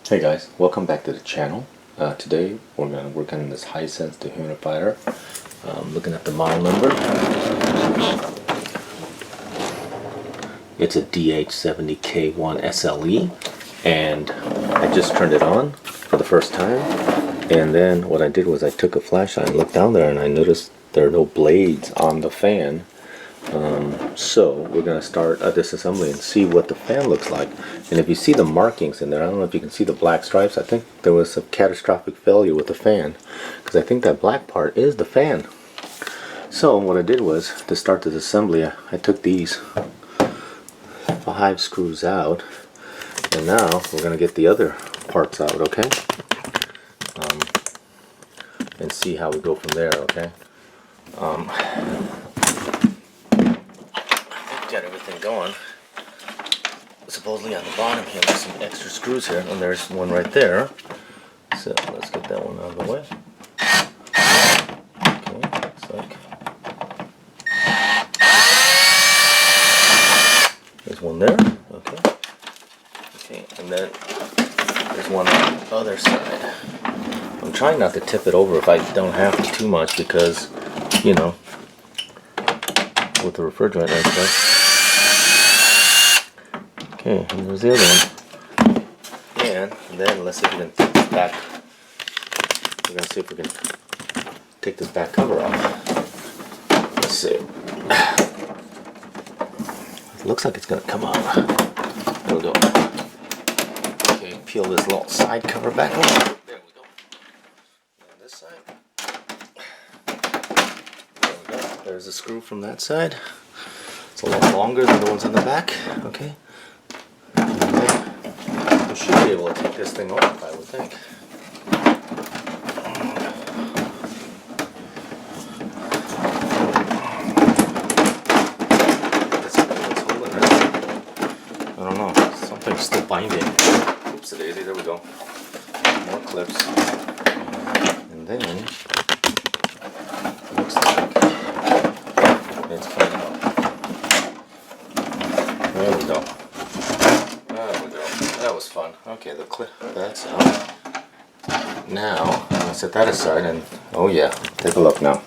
Hey guys, welcome back to the channel. Today we're going to work on this Hisense dehumidifier. Looking at the model number, it's a DH70K1 SLE, and I just turned it on for the first time. And then what I did was I took a flashlight and looked down there, and I noticed there are no blades on the fan. So we're going to start a disassembly and see what the fan looks like. And if you see the markings in there, I don't know if you can see the black stripes. I think there was a catastrophic failure with the fan, because I think that black part is the fan. So what I did was, to start this assembly, I took these 5 screws out, and now we're going to get the other parts out, okay? And see how we go from there, okay? Got everything going. Supposedly on the bottom here there's some extra screws here, and there's one right there. So let's get that one out of the way. Okay, looks like there's one there. Okay, and then there's one on the other side. I'm trying not to tip it over if I don't have to too much, because, you know, with the refrigerant and stuff. Okay, and there's the other one. And then let's see if we can take this back. We're gonna see if we can take this back cover off. Let's see. It looks like it's gonna come out. There we go. Okay, peel this little side cover back off. There we go. And this side. There we go. There's a screw from that side. It's a little longer than the ones on the back. Okay. We should be able to take this thing off, I would think. I don't know. Something's still binding. Oops, a daisy. There we go. More clips. And then it looks like it's coming out. There we go. That was fun. Okay, the clip, that's out. Now, I'm going to set that aside, and oh yeah, take a look now.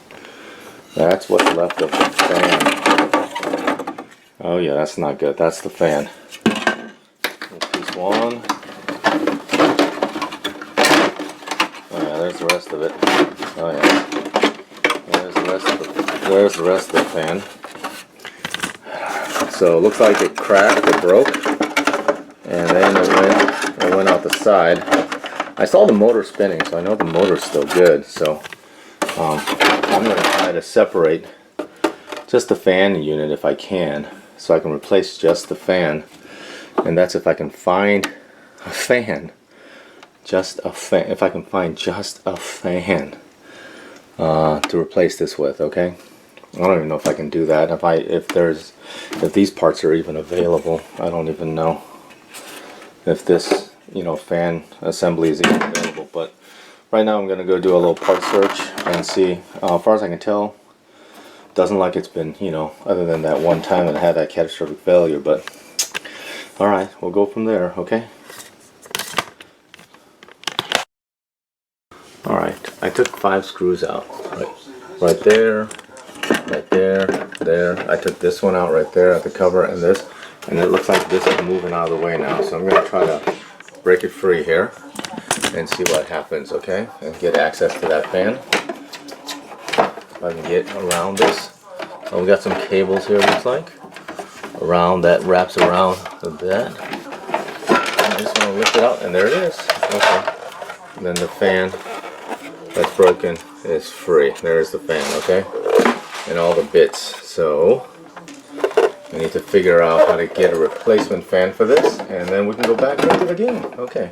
That's what's left of the fan. Oh yeah, that's not good. That's the fan. Piece one. Oh yeah, there's the rest of it. Oh yeah. There's the rest of the fan. So it looks like it cracked or broke. And then it went out the side. I saw the motor spinning, so I know the motor's still good. So I'm going to try to separate just the fan unit if I can, so I can replace just the fan. And that's if I can find a fan. Just a fan. If I can find just a fan to replace this with, okay? I don't even know if I can do that. If these parts are even available, I don't even know if this, you know, fan assembly is even available. But right now I'm going to go do a little part search and see. As far as I can tell, doesn't like it's been, you know, other than that one time that I had that catastrophic failure. But alright, we'll go from there, okay? Alright, I took 5 screws out. Right there, right there, there. I took this one out right there at the cover, and this. And it looks like this is moving out of the way now. So I'm going to try to break it free here and see what happens, okay? And get access to that fan. If I can get around this. So we got some cables here, looks like. Around that, wraps around that. And I just want to lift it out, and there it is. Okay. And then the fan that's broken is free. There's the fan, okay? And all the bits. So I need to figure out how to get a replacement fan for this, and then we can go back into the game. Okay.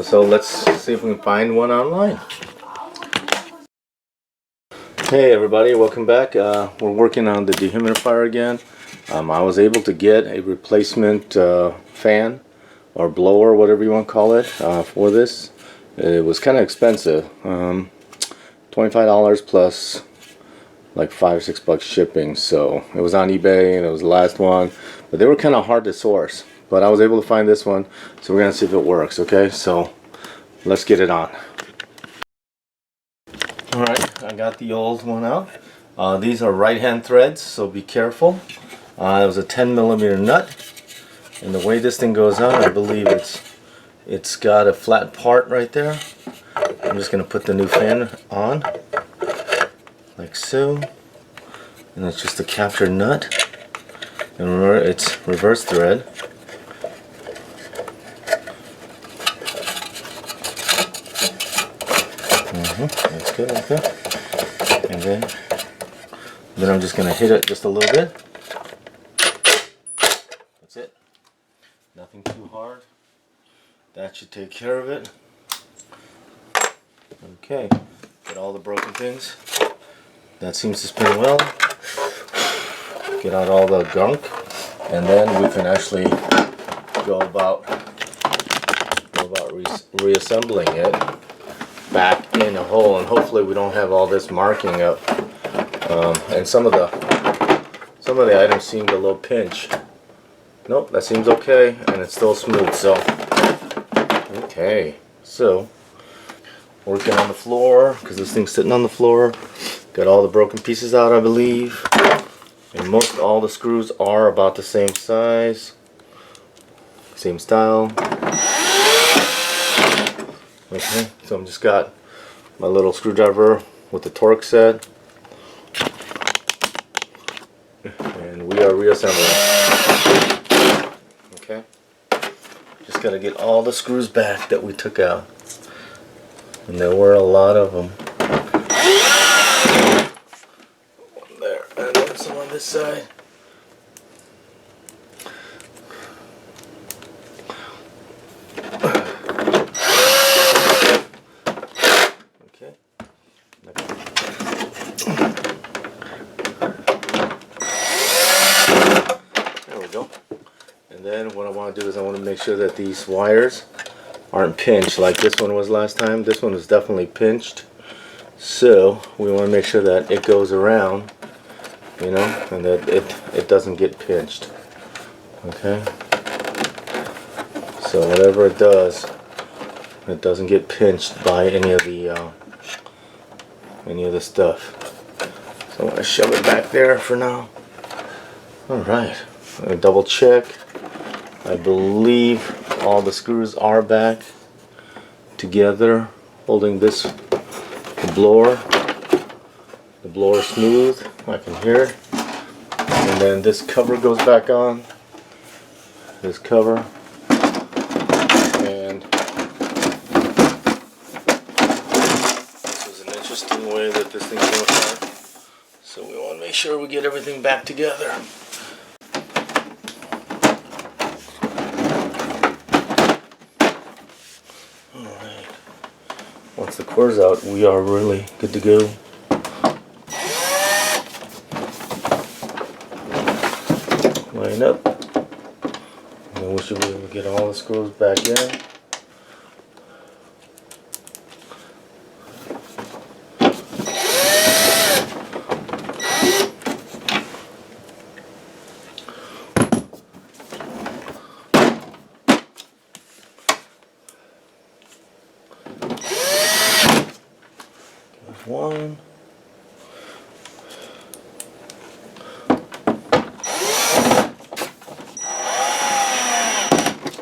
So let's see if we can find one online. Hey everybody, welcome back. We're working on the dehumidifier again. I was able to get a replacement fan or blower, whatever you want to call it, for this. It was kind of expensive. $25 plus like $5 or $6 shipping. So it was on eBay, and it was the last one, but they were kind of hard to source. but I was able to find this one, so we're gonna see if it works. Okay, so let's get it on. Alright, I got the old one out. These are right hand threads, so be careful. It was a 10mm nut, and the way this thing goes on, I believe it's got a flat part right there. I'm just gonna put the new fan on like so, and it's just a capture nut, and remember it's reverse thread. That's good like that. And then I'm just gonna hit it just a little bit. That's it. Nothing too hard. That should take care of it. Okay, get all the broken things. That seems to spin well. Get out all the gunk, and then we can actually go about reassembling it back in a hole, and hopefully we don't have all this marking up. And some of the items seemed a little pinch. Nope, that seems okay, and it's still smooth. So okay, so working on the floor, because this thing's sitting on the floor. Got all the broken pieces out, I believe, and most all the screws are about the same size, same style. Okay, so I'm just got my little screwdriver with the torque set, and we are reassembling. Okay, just gotta get all the screws back that we took out, and there were a lot of them. One there, and then some on this side. And then what I want to do is I want to make sure that these wires aren't pinched like this one was last time. This one was definitely pinched, so we want to make sure that it goes around, you know, and that it doesn't get pinched. Okay, so whatever it does, it doesn't get pinched by any of the stuff. So I'm going to shove it back there for now. Alright, I'm going to double check. I believe all the screws are back together, holding this, the blower smooth, I can hear it. And then this cover goes back on, this cover, and this is an interesting way that this thing's going apart. So we want to make sure we get everything back together. Alright. Once the core's out, we are really good to go. Line up. And then we should be able to get all the screws back in. One.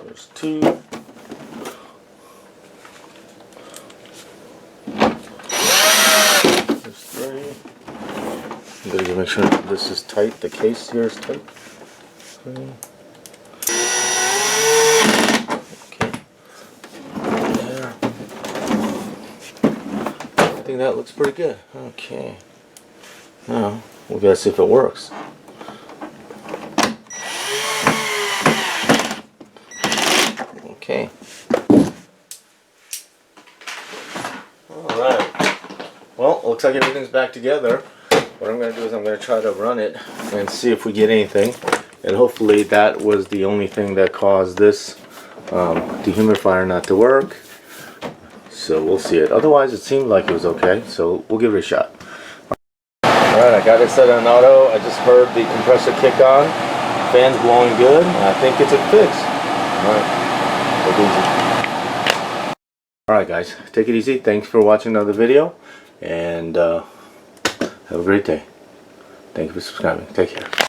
There's two. There's three. I'm going to make sure this is tight. The case here is tight. Three. I think that looks pretty good. Okay. Now we gotta see if it works. Okay. Alright. Well, looks like everything's back together. What I'm gonna do is I'm gonna try to run it and see if we get anything. And hopefully that was the only thing that caused this dehumidifier not to work. So we'll see it. Otherwise, it seemed like it was okay, so we'll give it a shot. Alright, I got it set on auto. I just heard the compressor kick on. Fan's blowing good. I think it's a fix. Alright, take it easy. Alright guys, take it easy. Thanks for watching another video, and have a great day. Thank you for subscribing. Take care.